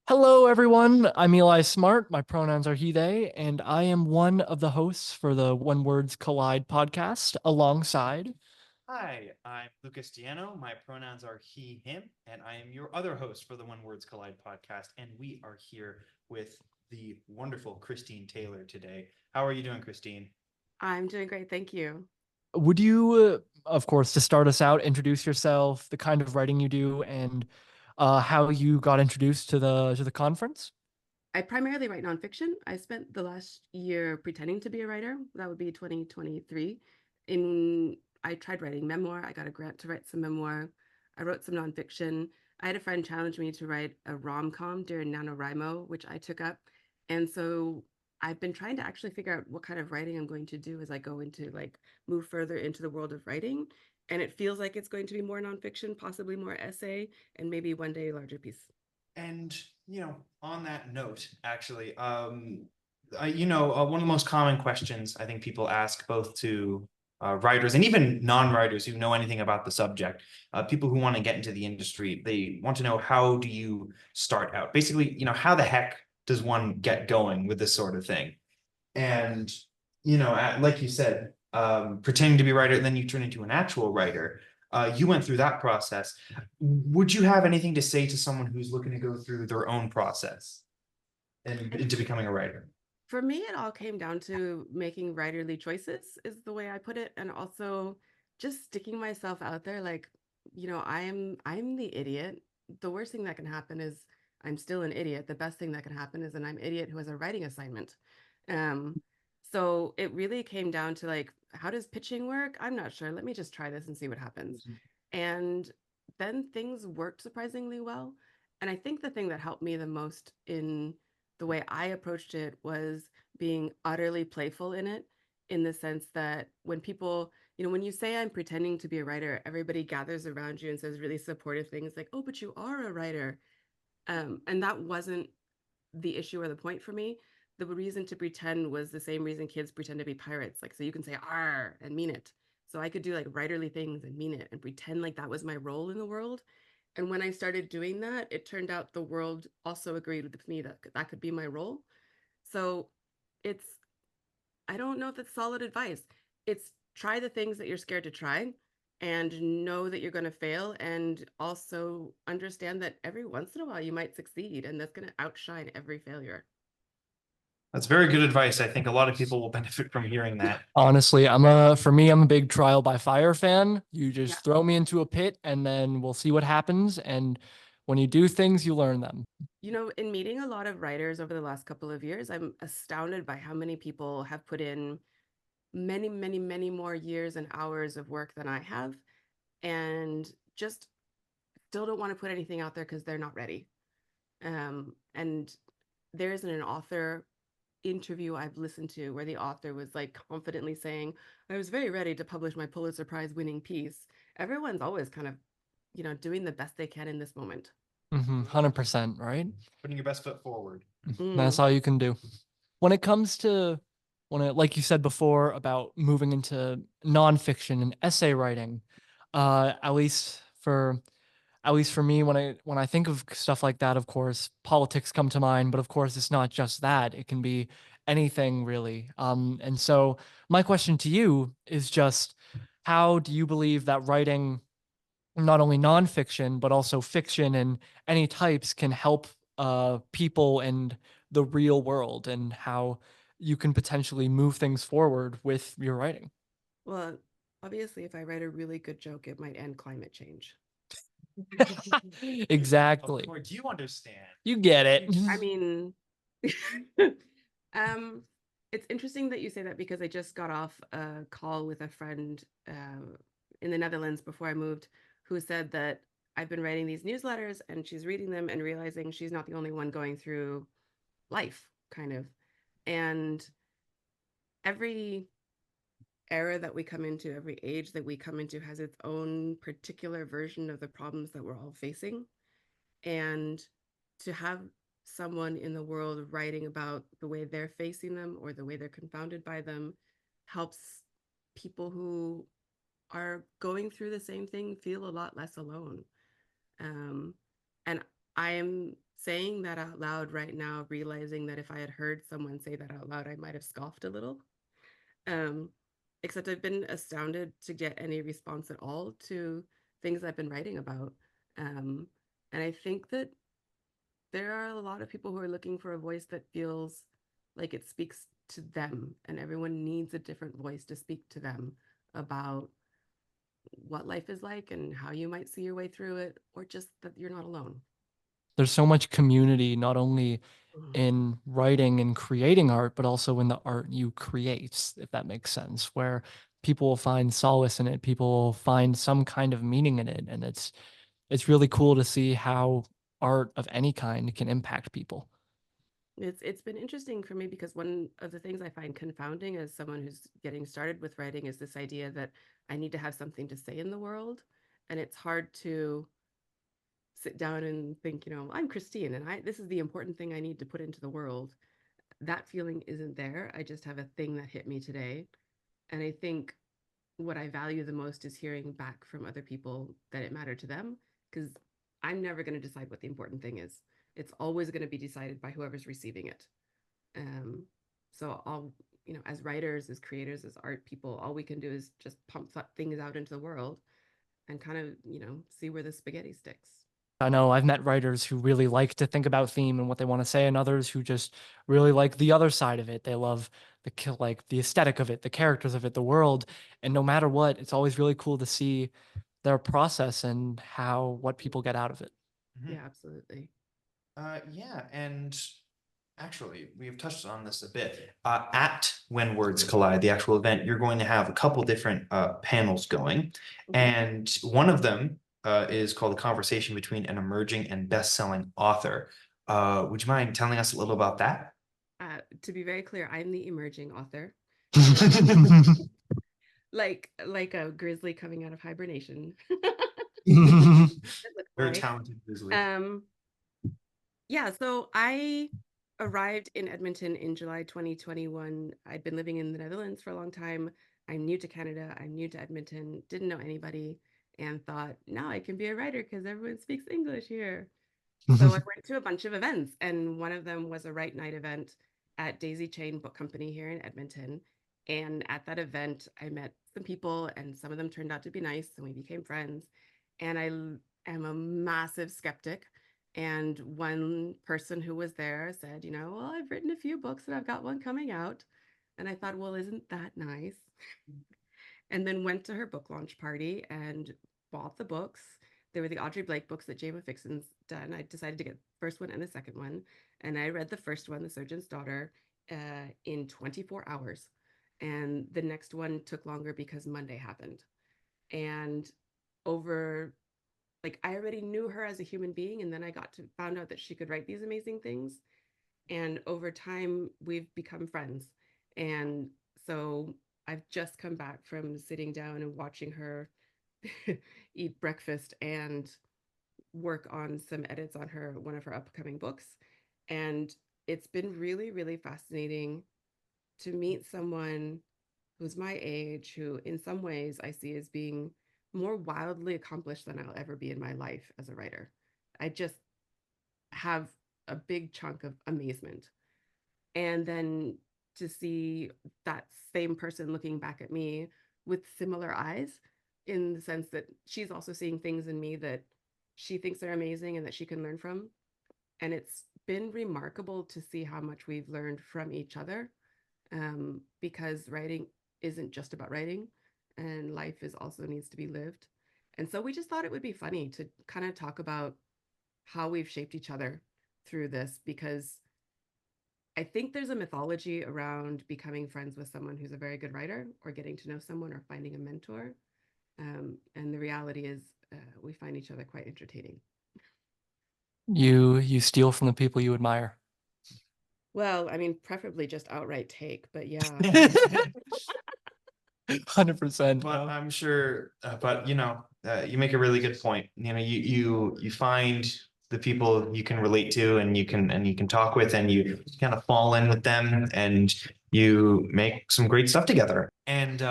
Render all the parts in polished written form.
Hello, everyone. I'm Eli Smart. My pronouns are he, they, and I am one of the hosts for the When Words Collide podcast alongside. Hi, I'm Lucas Diano. My pronouns are he, him, and I am your other host for the When Words Collide podcast. And we are here with the wonderful Christine Taylor today. How are you doing, Christine? I'm doing great, thank you. Would you, of course, to start us out, introduce yourself, the kind of writing you do, and how you got introduced to the conference? I primarily write nonfiction. I spent the last year pretending to be a writer. That would be 2023. In I tried writing memoir. I got a grant to write some memoir. I wrote some nonfiction. I had a friend challenge me to write a rom-com during NaNoWriMo, which I took up. And so I've been trying to actually figure out what kind of writing I'm going to do as I go into move further into the world of writing. And it feels like it's going to be more nonfiction, possibly more essay, and maybe one day a larger piece. And, on that note, actually, one of the most common questions I think people ask both to writers and even non-writers who know anything about the subject, people who want to get into the industry, they want to know, how do you start out? Basically, how the heck does one get going with this sort of thing? And, like you said, pretending to be a writer, and then you turn into an actual writer. You went through that process. Would you have anything to say to someone who's looking to go through their own process and into becoming a writer? For me, it all came down to making writerly choices, is the way I put it, and also just sticking myself out there. I'm the idiot. The worst thing that can happen is I'm still an idiot. The best thing that can happen is that I'm an idiot who has a writing assignment. Um, so it really came down to how does pitching work? I'm not sure. Let me just try this and see what happens. And then things worked surprisingly well. And I think the thing that helped me the most in the way I approached it was being utterly playful in it, in the sense that when people, when you say I'm pretending to be a writer, everybody gathers around you and says really supportive things like, oh, but you are a writer. And that wasn't the issue or the point for me. The reason to pretend was the same reason kids pretend to be pirates. So you can say "r" and mean it. So I could do writerly things and mean it and pretend like that was my role in the world. And when I started doing that, it turned out the world also agreed with me that that could be my role. So it's, I don't know if it's solid advice. It's try the things that you're scared to try and know that you're going to fail, and also understand that every once in a while you might succeed, and that's going to outshine every failure. That's very good advice. I think a lot of people will benefit from hearing that. Honestly, for me, I'm a big trial by fire fan. You Yeah. just throw me into a pit and then we'll see what happens. And when you do things, you learn them. In meeting a lot of writers over the last couple of years, I'm astounded by how many people have put in many, many, many more years and hours of work than I have, and just still don't want to put anything out there because they're not ready. And there isn't an author interview I've listened to where the author was confidently saying, I was very ready to publish my Pulitzer Prize winning piece. Everyone's always kind of, doing the best they can in this moment. 100%, right? Putting your best foot forward. That's Mm. all you can do. When it comes to like you said before about moving into nonfiction and essay writing, uh, at least for at least for me, when I think of stuff like that, of course, politics come to mind, but of course, it's not just that. It can be anything really. And so my question to you is just, how do you believe that writing not only nonfiction but also fiction and any types can help people and the real world, and how you can potentially move things forward with your writing? Well, obviously, if I write a really good joke, it might end climate change. Of Exactly. course, you understand. You get it. I mean, um, it's interesting that you say that because I just got off a call with a friend in the Netherlands before I moved, who said that I've been writing these newsletters and she's reading them and realizing she's not the only one going through life, kind of. And every era that we come into, every age that we come into has its own particular version of the problems that we're all facing. And to have someone in the world writing about the way they're facing them or the way they're confounded by them helps people who are going through the same thing feel a lot less alone. Um, and I am saying that out loud right now, realizing that if I had heard someone say that out loud, I might have scoffed a little. Um, Except I've been astounded to get any response at all to things I've been writing about. Um, and I think that there are a lot of people who are looking for a voice that feels like it speaks to them, and everyone needs a different voice to speak to them about what life is like and how you might see your way through it, or just that you're not alone. There's so much community, not only Mm. in writing and creating art, but also in the art you create, if that makes sense, where people will find solace in it, people will find some kind of meaning in it. And it's really cool to see how art of any kind can impact people. It's been interesting for me because one of the things I find confounding as someone who's getting started with writing is this idea that I need to have something to say in the world. And it's hard to sit down and think, I'm Christine and I this is the important thing I need to put into the world. That feeling isn't there. I just have a thing that hit me today. And I think what I value the most is hearing back from other people that it mattered to them, because I'm never going to decide what the important thing is. It's always going to be decided by whoever's receiving it. Um, so all, as writers, as creators, as art people, all we can do is just pump things out into the world and kind of, see where the spaghetti sticks. I know I've met writers who really like to think about theme and what they want to say, and others who just really like the other side of it. They love like the aesthetic of it, the characters of it, the world. And no matter what, it's always really cool to see their process and how what people get out of it. Yeah, absolutely. Yeah, and actually, we've touched on this a bit. At When Words Collide, the actual event, you're going to have a couple different panels going, Mhm. and one of them is called "A Conversation Between an Emerging and Best-Selling Author." Would you mind telling us a little about that? To be very clear, I'm the emerging author. Um, like a grizzly coming out of hibernation. It looks Very like. talented visually. Um, yeah, so I arrived in Edmonton in July 2021. I'd been living in the Netherlands for a long time. I'm new to Canada. I'm new to Edmonton. Didn't know anybody and thought, now I can be a writer because everyone speaks English here. So I went to a bunch of events, and one of them was a Write Night event at Daisy Chain Book Company here in Edmonton. And at that event, I met some people, and some of them turned out to be nice, and we became friends. And am a massive skeptic. And one person who was there said, well, I've written a few books and I've got one coming out. And I thought, well, isn't that nice? And then went to her book launch party and bought the books. They were the Audrey Blake books that Jama Fixon's done. I decided to get the first one and the second one. And I read the first one, The Surgeon's Daughter, in 24 hours. And the next one took longer because Monday happened. And over, like, I already knew her as a human being. And then I got to found out that she could write these amazing things. And over time, we've become friends. And so I've just come back from sitting down and watching her eat breakfast and work on some edits on one of her upcoming books. And it's been really, really fascinating to meet someone who's my age, who in some ways I see as being more wildly accomplished than I'll ever be in my life as a writer. I just have a big chunk of amazement. And then to see that same person looking back at me with similar eyes, in the sense that she's also seeing things in me that she thinks are amazing and that she can learn from. And it's been remarkable to see how much we've learned from each other, because writing isn't just about writing, and life is also needs to be lived. And so we just thought it would be funny to kind of talk about how we've shaped each other through this, because I think there's a mythology around becoming friends with someone who's a very good writer, or getting to know someone, or finding a mentor. And the reality is, we find each other quite entertaining. You steal from the people you admire. Well, I mean, preferably just outright take, but yeah. 100%. But I'm sure, but you make a really good point. You find the people you can relate to, and you can talk with, and you kind of fall in with them, and you make some great stuff together. And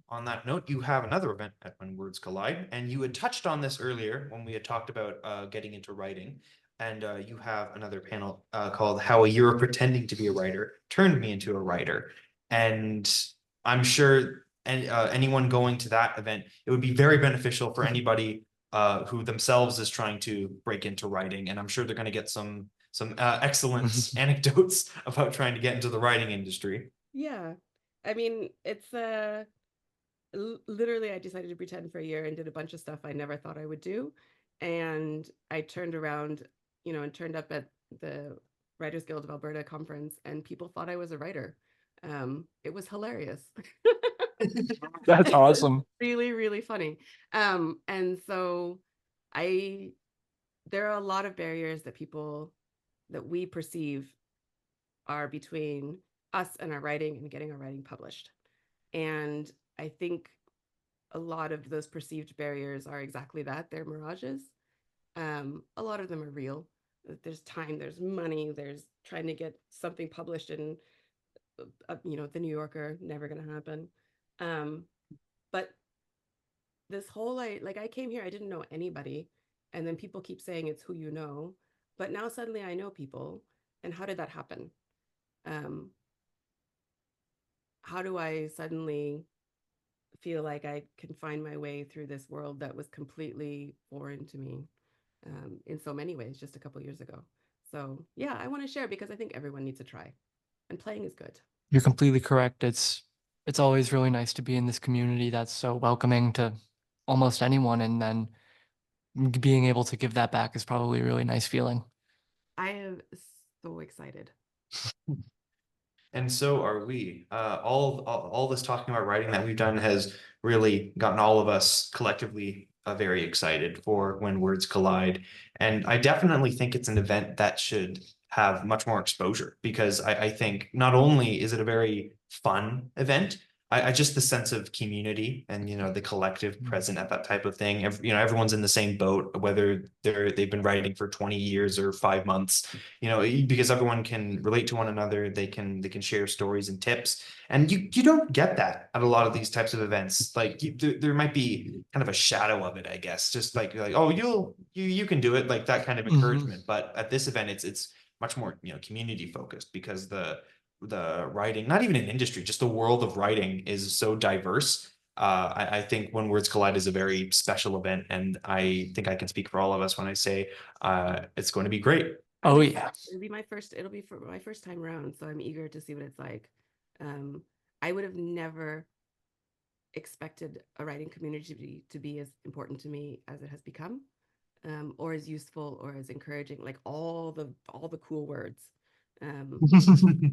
on that note, you have another event at When Words Collide, and you had touched on this earlier when we had talked about getting into writing. and you have another panel called "How a Year of Pretending to Be a Writer Turned Me into a Writer," and I'm sure anyone going to that event, it would be very beneficial for anybody who themselves is trying to break into writing, and I'm sure they're going to get some excellent anecdotes about trying to get into the writing industry. Yeah. I mean, it's literally I decided to pretend for a year and did a bunch of stuff I never thought I would do. And I turned around, and turned up at the Writers Guild of Alberta conference, and people thought I was a writer. It was hilarious. That's awesome. Really, really funny. And so I there are a lot of barriers that we perceive are between us and our writing and getting our writing published. And I think a lot of those perceived barriers are exactly that. They're mirages. A lot of them are real. There's time, there's money, there's trying to get something published in, the New Yorker, never going to happen. But this whole, I came here, I didn't know anybody. And then people keep saying it's who you know. But now suddenly I know people. And how did that happen? Um, how do I suddenly feel like I can find my way through this world that was completely foreign to me in so many ways just a couple years ago? So yeah, I want to share because I think everyone needs a try, and playing is good. You're completely correct. It's always really nice to be in this community that's so welcoming to almost anyone, and then being able to give that back is probably a really nice feeling. I am so excited. And so are we. All this talking about writing that we've done has really gotten all of us collectively very excited for When Words Collide. And I definitely think it's an event that should have much more exposure because I think not only is it a very fun event, I just the sense of community and the collective present at that type of thing. Everyone's in the same boat, whether they've been writing for 20 years or 5 months, because everyone can relate to one another. They can share stories and tips, and you don't get that at a lot of these types of events. Like there might be kind of a shadow of it, I guess, just like oh you can do it, like that kind of Mhm. encouragement. But at this event, it's much more community focused because the writing, not even an industry, just the world of writing is so diverse. I think When Words Collide is a very special event, and I think I can speak for all of us when I say it's going to be great. I'm Oh excited. yeah. It'll be for my first time around, so I'm eager to see what it's like. Um, I would have never expected a writing community to be as important to me as it has become, or as useful or as encouraging, like all the cool words. Um,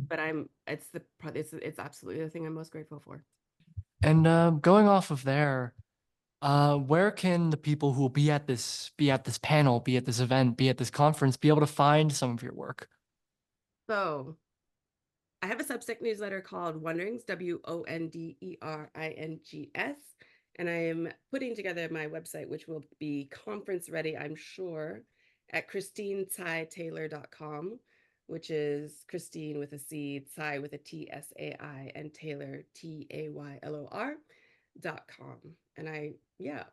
but it's absolutely the thing I'm most grateful for. And going off of there, where can the people who will be at this panel, be at this event, be at this conference, be able to find some of your work? So I have a Substack newsletter called Wonderings, Wonderings, and I am putting together my website, which will be conference ready, I'm sure, at christinetaylor.com, which is Christine with a C, Tsai with a TSAI, and Taylor TAYLOR.com. And yeah,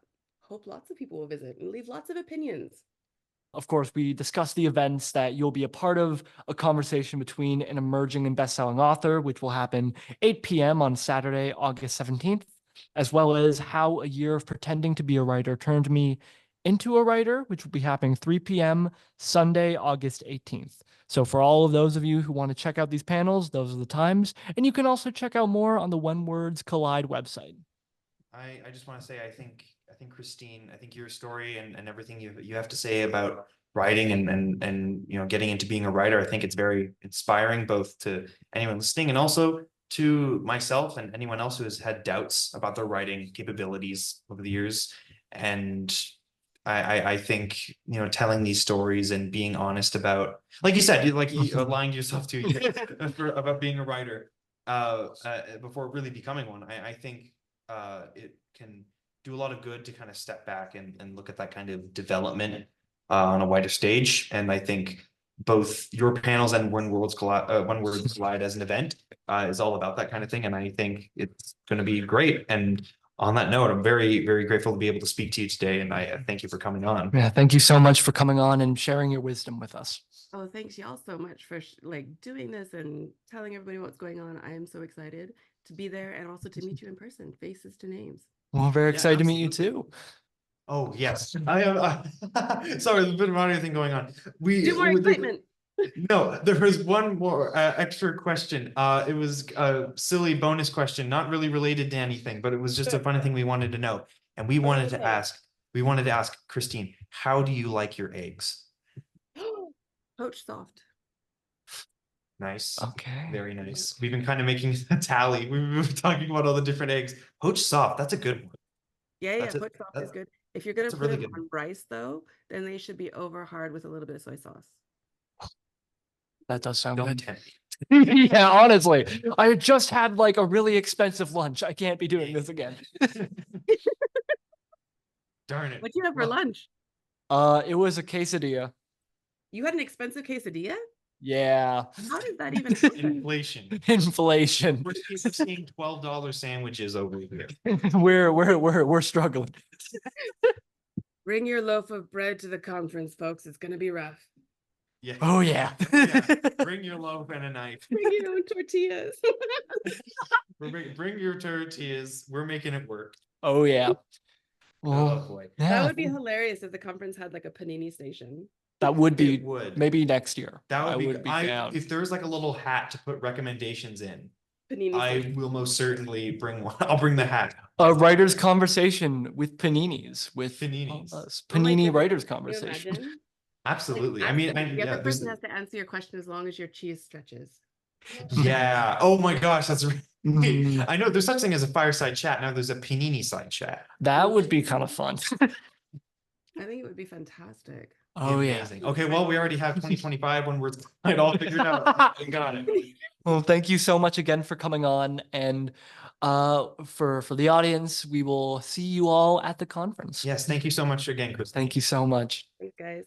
hope lots of people will visit and leave lots of opinions. Of course, we discuss the events that you'll be a part of, a conversation between an emerging and best-selling author, which will happen 8 p.m. on Saturday, August 17th, as well as how a year of pretending to be a writer turned me into a writer, which will be happening 3 p.m. Sunday, August 18th. So for all of those of you who want to check out these panels, those are the times. And you can also check out more on the When Words Collide website. I just want to say I think Christine, I think your story and everything you have to say about writing and getting into being a writer, I think it's very inspiring both to anyone listening and also to myself and anyone else who has had doubts about their writing capabilities over the years. And I think telling these stories and being honest about, like you said, like you lying to yourself too about being a writer before really becoming one. I think it can do a lot of good to kind of step back and look at that kind of development on a wider stage. And I think both your panels and When Words Collide as an event is all about that kind of thing. And I think it's going to be great. And On that note, I'm very, very grateful to be able to speak to you today, and I thank you for coming on. Yeah, thank you so much for coming on and sharing your wisdom with us. Oh, thanks y'all so much for like doing this and telling everybody what's going on. I am so excited to be there and also to meet you in person, faces to names. Well, very Yeah, excited to meet you absolutely. too. Oh, yes. I am. Sorry, there's a bit of audio thing going on. Do more excitement. No, there was one more extra question. It was a silly bonus question, not really related to anything, but it was just a funny thing we wanted to know. And we wanted to ask Christine, how do you like your eggs? Poach soft. Nice. Okay. Very nice. We've been kind of making a tally. We've been talking about all the different eggs. Poached soft, that's a good one. Yeah, poach soft is good. If you're gonna that's a put really them good on rice though, then they should be over hard with a little bit of soy sauce. That does sound Don't good. tempt me. Yeah, honestly, I just had like a really expensive lunch. I can't be doing this again. Darn it. What do you have for Well, lunch? It was a quesadilla. You had an expensive quesadilla? Yeah. How did that even happen? inflation. Inflation. We're seeing $12 sandwiches over here. We're struggling. Bring your loaf of bread to the conference, folks. It's gonna be rough. Yeah. Oh yeah. Bring your loaf and a knife. Bring your own tortillas. Bring your tortillas. We're making it work. Oh yeah. Oh Well, boy. That yeah, would be hilarious if the conference had like a panini station. that would be It would. maybe next year. That I would be down. if there's like a little hat to put recommendations in, Panini I station. will most certainly bring one. I'll bring the hat. A writer's conversation with paninis, with Paninis. us. Oh my Panini goodness, writers can you conversation. imagine? Absolutely. Like, I mean, the yeah, other person has to answer your question as long as your cheese stretches. yeah. Oh my gosh, that's right. Mhm. I know there's such thing as a fireside chat. Now there's a panini side chat. That would be kind of fun. I think it would be fantastic. Oh yeah. Amazing. Okay, well, we already have 2025 when we're it all figured out. I got it. Well, thank you so much again for coming on, and for the audience, we will see you all at the conference. Yes, thank you so much again, Chris. Thank you so much. Thanks, guys.